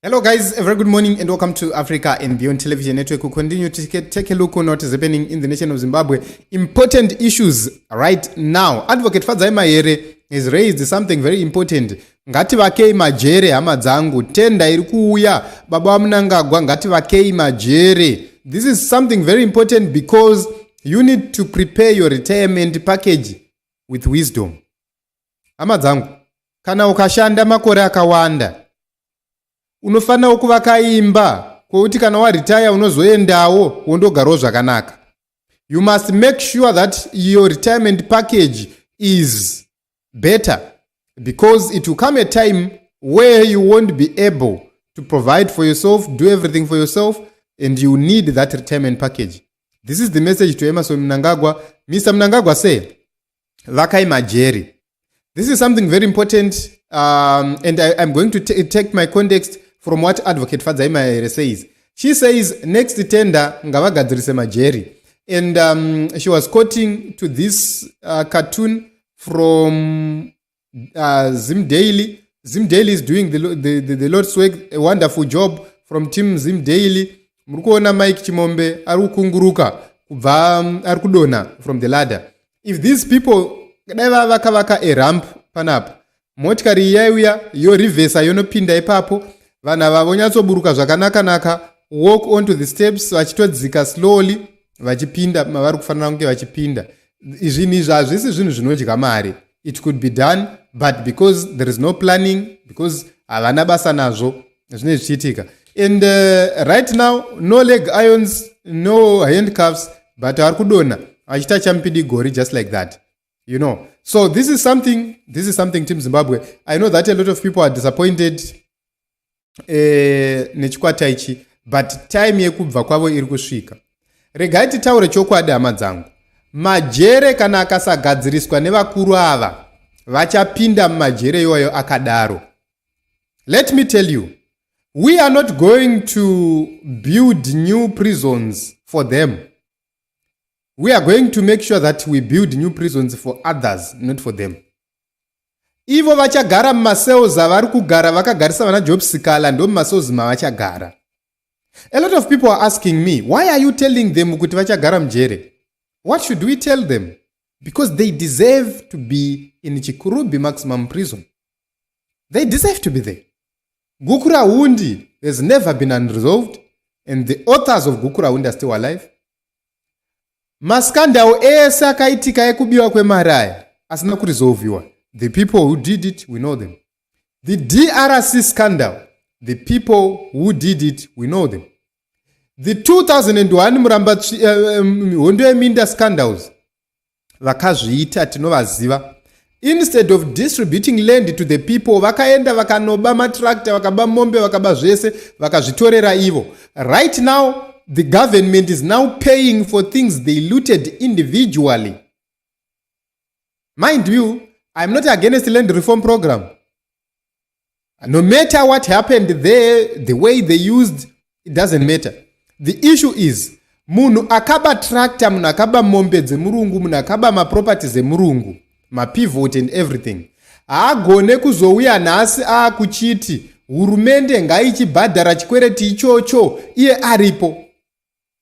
Hello guys, a very good morning and welcome to Africa and Beyond Television Network. We continue to take a look on what is happening in the nation of Zimbabwe. Important issues right now. Advocate VAKAI Majedere has raised something very important. Ngati VAKAI Majere hama dzangu, tenda iri kuuya, baba Mnangagwa ngati VAKAI Majere. This is something very important because you need to prepare your retirement package with wisdom. Hama dzangu, kana ukashanda makore akawanda, unofanira kuvaka imba kwekuti kana waretire unozoendawo wondogarawo zvakanaka. You must make sure that your retirement package is better, because it will come a time where you won't be able to provide for yourself, do everything for yourself, and you need that retirement package. This is the message to Emerson Mnangagwa. Mr. Mnangagwa say, VAKAI Majere. This is something very important, and I'm going to take my context from what Advocate VAKAI Majedere says. She says, next tender, ngavagadzirise Majere. And she was quoting to this cartoon from Zim Daily. Zim Daily is doing the Lord's work, a wonderful job from team Zim Daily. Murikuona Mike Chimombe, arukunguruka, arikudona from the ladder. If these people, never vaka a ramp panap, motikari yauya, yo reverse, yonopinda ipapo, vana vavonyatsoburuka zvakanaka, walk onto the steps, vachitodzika slowly, vachipinda, mavari kufanira kunge vachipinda. Izvi zvese zvinhu zvinodya mari. It could be done, but because there is no planning, because havana basa nazvo, zvine zvichiitika. And right now, no leg irons, no handcuffs, but vari kudona, vachita champidi gori just like that. You know. So this is something Team Zimbabwe. I know that a lot of people are disappointed nechikwata ichi, but time yekubva kwavo iri kusvika. Regai titaure chokwadi hama dzangu. Majere kana akasagadziriswa nevakuru ava, vachapinda mumajere iwayo akadaro. Let me tell you, we are not going to build new prisons for them. We are going to make sure that we build new prisons for others, not for them. Ivo vachagara mumacells avari kugara vakagarisa vana Job Sikala ndo mumacells mavachagara. A lot of people are asking me, why are you telling them kuti vachagara mujere? What should we tell them? Because they deserve to be in Chikurubhi maximum prison. They deserve to be there. Gukura Wundi has never been unresolved, and the authors of Gukura Wundi are still alive. Maskandao ese akaitika ekubiwa kwemaraya asina kuresolviwa. The people who did it, we know them. The DRC scandal, the people who did it, we know them. The 2001 Hondo Eminda scandals, vakazviita tinovaziva. Instead of distributing land to the people, vakaenda vakanoba matractor, vakaba mombe, vakaba zvese, vakazvitorera ivo. Right now, the government is now paying for things they looted individually. Mind you, I'm not against the land reform program. No matter what happened there, the way they used, it doesn't matter. The issue is, munhu akaba tractor, munhu akaba mombe dzemurungu, munhu akaba maproperty zemurungu, mapivot and everything. Haagone kuzouya nhasi akuchiti, hurumende ngaichibhadhara chikwereti ichocho, iye aripo.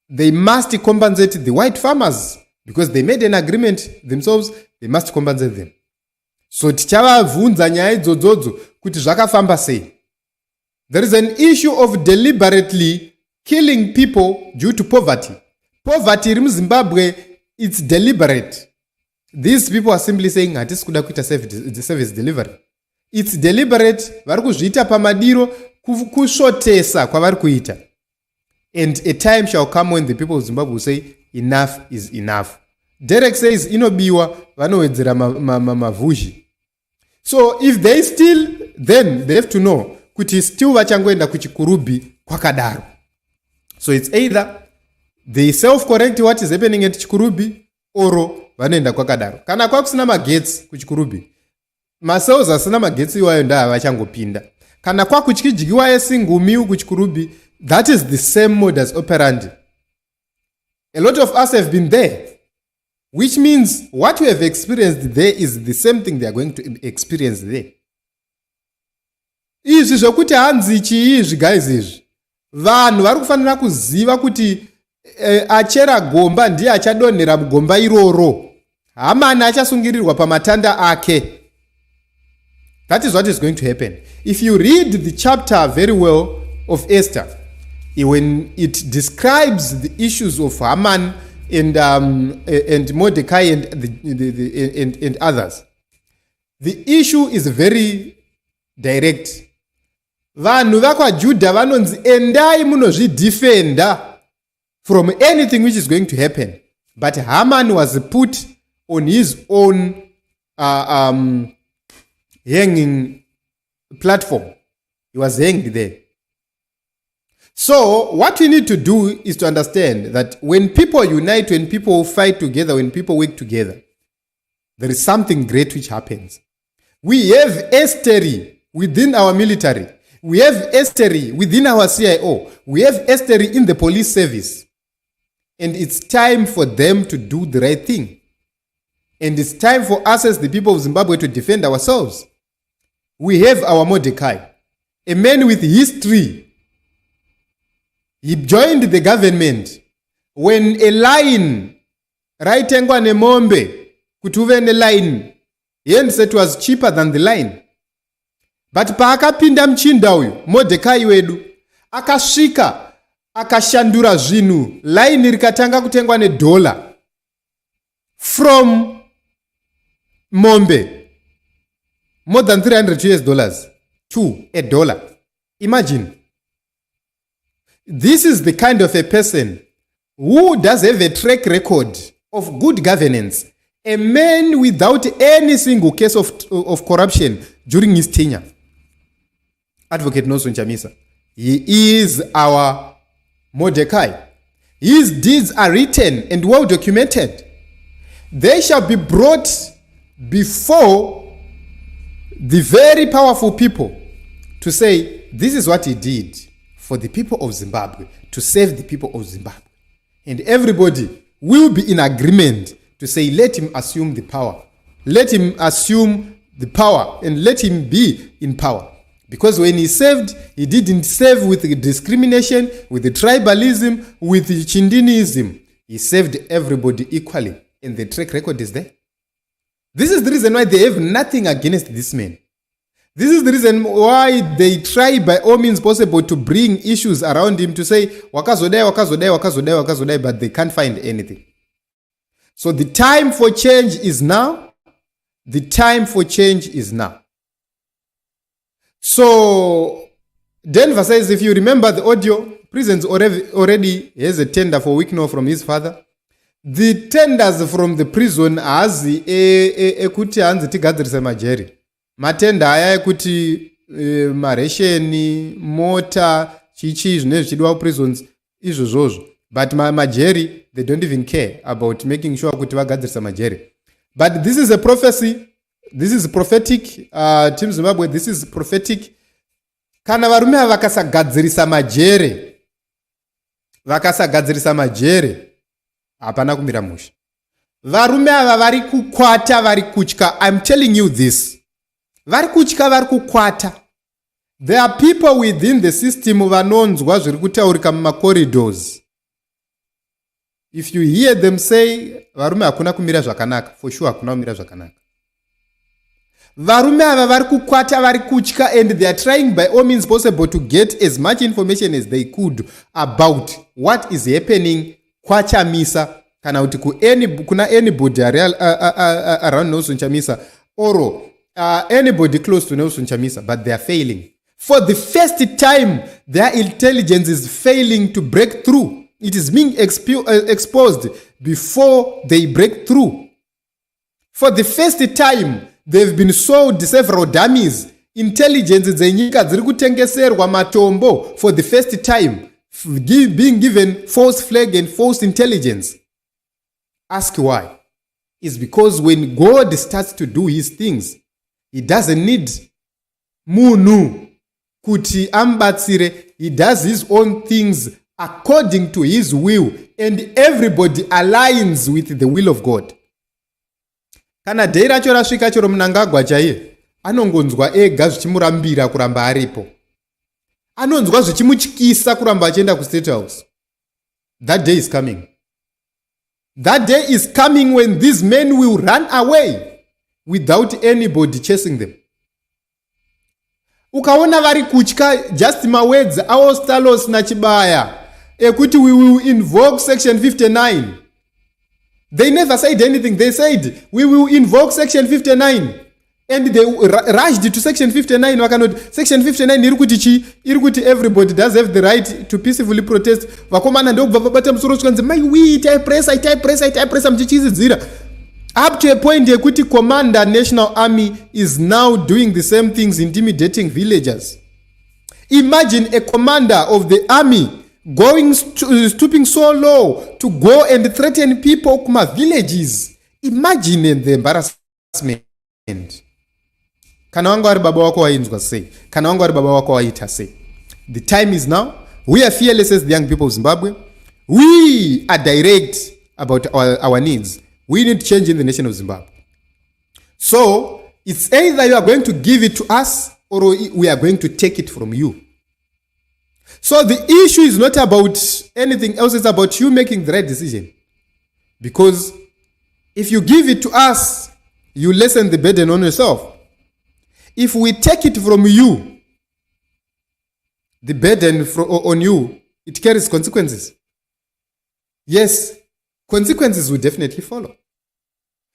They must compensate the white farmers because they made an agreement themselves, they must compensate them. So tichavabvunza nyaya idzodzo kuti zvakafamba sei. There is an issue of deliberately killing people due to poverty. Poverty in Zimbabwe, it's deliberate. These people are simply saying hatisi kuda kuita service delivery. It's deliberate, vari kuzviita pamadiro kusvotesa kwavari kuita. And a time shall come when the people of Zimbabwe will say enough is enough. Derek says inobiwa vanowedzera mavuzhi. So if they still, then they have to know kuti still vachangoenda kuchikurubhi kwakadaro. So it's either they self-correct what is happening at Chikurubhi or vanoenda kwakadaro. Kana kwakusina magetsi kuchikurubhi, macells asina magetsi iwayo nda vachangopinda. Kana kwakuchidyiwa esingumi kuchikurubhi, that is the same modus operandi. A lot of us have been there. Which means what we have experienced there is the same thing they are going to experience there. izvi zvokuti hanzi chiizvi guys izvi vanhu vari kufanira kuziva kuti achera gomba ndiye achadonhera mugomba iroro. Hamani achasungirirwa pamatanda ake. That is what is going to happen. If you read the chapter very well of Esther, when it describes the issues of Haman and Mordecai and others, the issue is very direct. Vanhu vakwaJudha vanonzi endai munozvidefenda from anything which is going to happen. But Haman was put on his own hanging platform. He was hanged there. So what we need to do is to understand that when people unite, when people fight together, when people work together, there is something great which happens. We have Esther within our military. We have Esther within our CIO. We have Esther in the police service. And it's time for them to do the right thing. And it's time for us as the people of Zimbabwe to defend ourselves. We have our Mordecai, a man with history. He joined the government when a line, right angwa nemombe, kutuve ne line, hence it was cheaper than the line. But paakapinda mchinda uyu, Mordecai wedu, akasvika, akashandura zvinu, line rikatanga kutengwa $1 from mombe, more than $300 to $1. Imagine. This is the kind of a person who does have a track record of good governance. A man without any single case of corruption during his tenure. Advocate Nelson Chamisa. He is our Mordecai. His deeds are written and well documented. They shall be brought before the very powerful people to say, this is what he did for the people of Zimbabwe, to save the people of Zimbabwe. And everybody will be in agreement to say, let him assume the power. Let him assume the power and let him be in power. Because when he saved, he didn't save with the discrimination, with the tribalism, with the Chindinism. He saved everybody equally. And the track record is there. This is the reason why they have nothing against this man. This is the reason why they try by all means possible to bring issues around him to say, wakazodai, but they can't find anything. So the time for change is now. The time for change is now. So Denver says, if you remember the audio, Prisons already has a tender for Wicknow from his father. The tenders from the prison has ekuti hanzi tigadzirisa Mahere. Matenda aya ekuti maresheni, mota, chichi zvine zvichidwa prisons izvozvo. But Mahere, they don't even care about making sure kuti vagadzirisa Mahere. But this is a prophecy. This is prophetic. Team Zimbabwe, this is prophetic. Kana varume vakasagadzirisa Mahere, hapana kumira musha. Varume ava vari kukwata, vari kutya. I'm telling you this. Vari kutya, vari kukwata. There are people within the system vanonzwa zviri kutaurika muma corridors. If you hear them say, varume hakuna kumira zvakanaka, for sure hakuna kumira zvakanaka. Varume ava vari kukwata, vari kutya, and they are trying by all means possible to get as much information as they could about what is happening kwaChamisa, kana kuti kuna anybody around Nelson Chamisa, or anybody close to Nelson Chamisa, but they are failing. For the first time, their intelligence is failing to break through. It is being exposed before they break through. For the first time, they've been sold several dummies. Intelligence dzenyika dziri kutengeserwa matombo for the first time, being given false flag and false intelligence. Ask why. It's because when God starts to do his things, he doesn't need munu kuti ambatsire. He does his own things according to his will, and everybody aligns with the will of God. Kana dei racho rasvika chero Mnangagwa chaiye, anongonzwa ega zvichimurambira kuramba aripo. Anonzwa zvichimutyisa kuramba achienda kuState House. That day is coming. That day is coming when these men will run away without anybody chasing them. Ukaona vari kutya just mawords awo Stalos na Chibaya ekuti we will invoke section 59. They never said anything. They said we will invoke section 59 and they rushed to section 59. Wakanoti section 59 irikuti everybody does have the right to peacefully protest. Vakomana ndokubva vabata musoro zvikanzi mai we taipressa muchichizidzira up to a point yekuti commander national army is now doing the same things, intimidating villagers. Imagine a commander of the army stooping so low to go and threaten people kuma villages. Imagine the embarrassment. Kana wangu ari baba wako wainzwa say. Kana wangu ari baba wako waita say. The time is now. We are fearless as the young people of Zimbabwe. We are direct about our needs. We need change in the nation of Zimbabwe. So, it's either you are going to give it to us or we are going to take it from you. So, the issue is not about anything else. It's about you making the right decision. Because if you give it to us, you lessen the burden on yourself. If we take it from you, the burden on you, it carries consequences. Yes, consequences will definitely follow.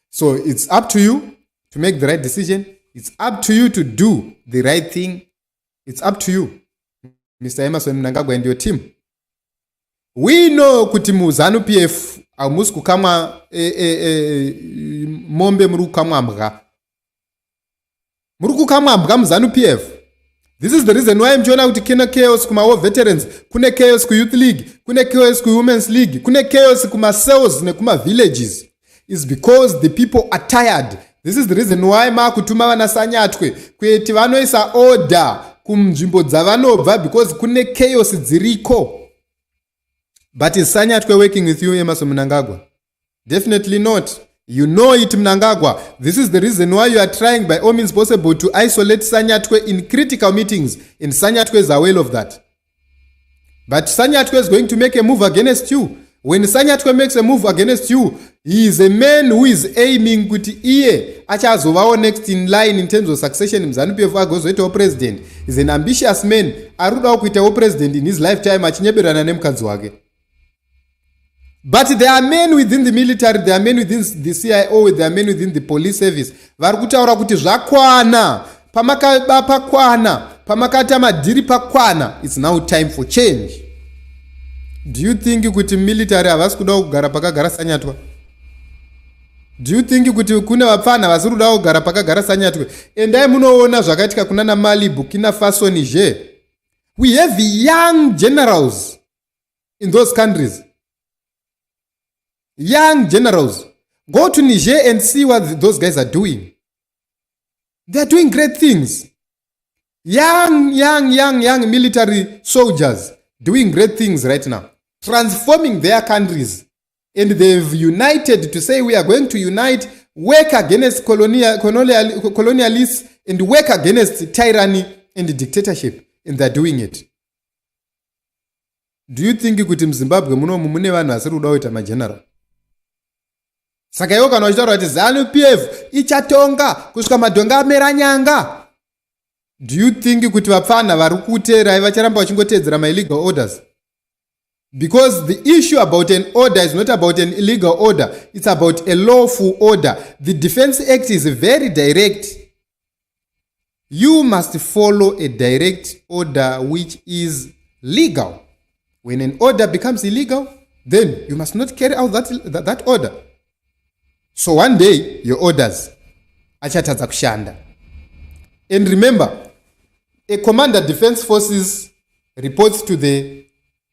So it's up to you to make the right decision. It's up to you to do the right thing. It's up to you, Mr. Emerson Mnangagwa and your team. We know kuti muzanu PF amusi kukama mombe muri kukamwa mbwa. Muri kukamwa mbwa muzanu PF. This is the reason why mchiona kuti kune chaos kuma war veterans, kune chaos ku youth league, kune chaos ku women's league, kune chaos kuma cells nekuma villages. Is because the people are tired. This is the reason why makutuma vanasanyatwe kuti vanoisa order kumnzvimbo dzavanobva because kune chaos dziriko. But is Sanyatwe working with you, Emerson Mnangagwa? Definitely not. You know it, Mnangagwa. This is the reason why you are trying by all means possible to isolate Sanyatwe in critical meetings, and Sanyatwe is aware of that. But Sanyatwe is going to make a move against you. When Sanyatwe makes a move against you, he is a man who is aiming kuti iye achazovao next in line in terms of succession. Mzanu-PF agozoitawo president. He is an ambitious man. Arudawo kuitawo president in his lifetime achinyeberana nemukadzi wake. But there are men within the military, there are men within the CIO, there are men within the police service. Vari kutaura kuti zvakwana, pamakaba pakwana, pamakata madhiri pakwana. It's now time for change. Do you think kuti military havasi kuda kugara pakagara Sanyatwa? Do you think kuti kune vapfana vasiri kuda kugara pakagara Sanyatwa? Endai munoona zvakaitika kuna naMali, Burkina Faso, Niger. We have young generals in those countries. Young generals. Go to Niger and see what those guys are doing. They are doing great things. Young military soldiers doing great things right now. Transforming their countries. And they've united to say we are going to unite, work against colonialists, and work against tyranny and dictatorship. And they're doing it. Do you think kuti mZimbabwe munomu mune vanhu vasiri kuda kuita mageneral? Saka iwo kana uchitaura kuti ZANU-PF ichatonga kusvika madhonga amera nyanga. Do you think kuti vapfana vari kuteerai vacharamba vachingotedzera my illegal orders? Because the issue about an order is not about an illegal order. It's about a lawful order. The Defense Act is very direct. You must follow a direct order which is legal. When an order becomes illegal, then you must not carry out that order. So one day, your orders achatadza kushanda. And remember, a commander defense forces reports to the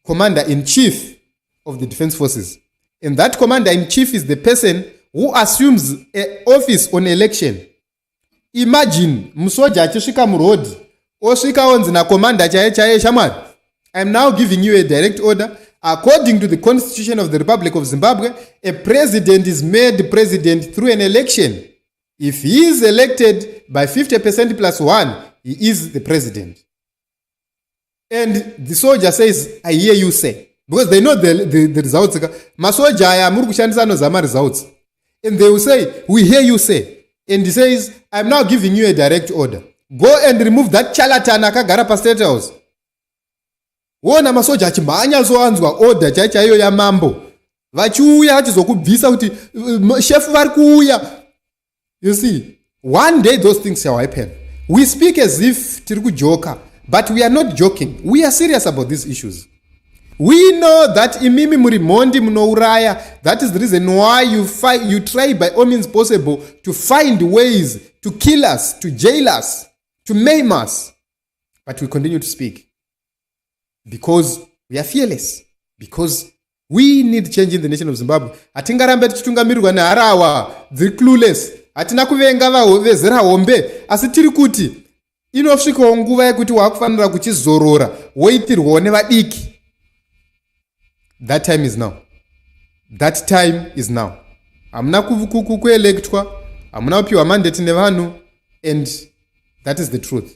commander-in-chief of the defense forces. And that commander-in-chief is the person who assumes an office on election. Imagine, musoja achisvika muroad, osvika onzi na commander chaye shamwari. I am now giving you a direct order. According to the Constitution of the Republic of Zimbabwe, a president is made president through an election. If he is elected by 50% plus 1, he is the president. And the soldier says, I hear you say. Because they know the results. Masoja aya muri kushandisa anozama results. And they will say, we hear you say. And he says, I'm now giving you a direct order. Go and remove that charlatan akagara pa State House. Wona masoja achimhanya zoanzwa order chaiyo ya mambo. Vachiuya vachizokubvisa kuti chef vari kuuya. You see, one day those things shall happen. We speak as if tiri kujoka, but we are not joking. We are serious about these issues. We know that imimi muri mondi munouraya. That is the reason why you try by all means possible to find ways to kill us, to jail us, to maim us. But we continue to speak. Because we are fearless. Because we need change in the nation of Zimbabwe. Atingarambe tichitungamirirwa neharawa, the clueless. Atina kuvenga vezera hombe. Asi tiri kuti inosvikawo nguva yekuti wakufanira kuchizorora woitirwawo nevadiki. That time is now. That time is now. Hamuna kuelectwa, hamuna kupiwa mandate nevanhu, and that is the truth.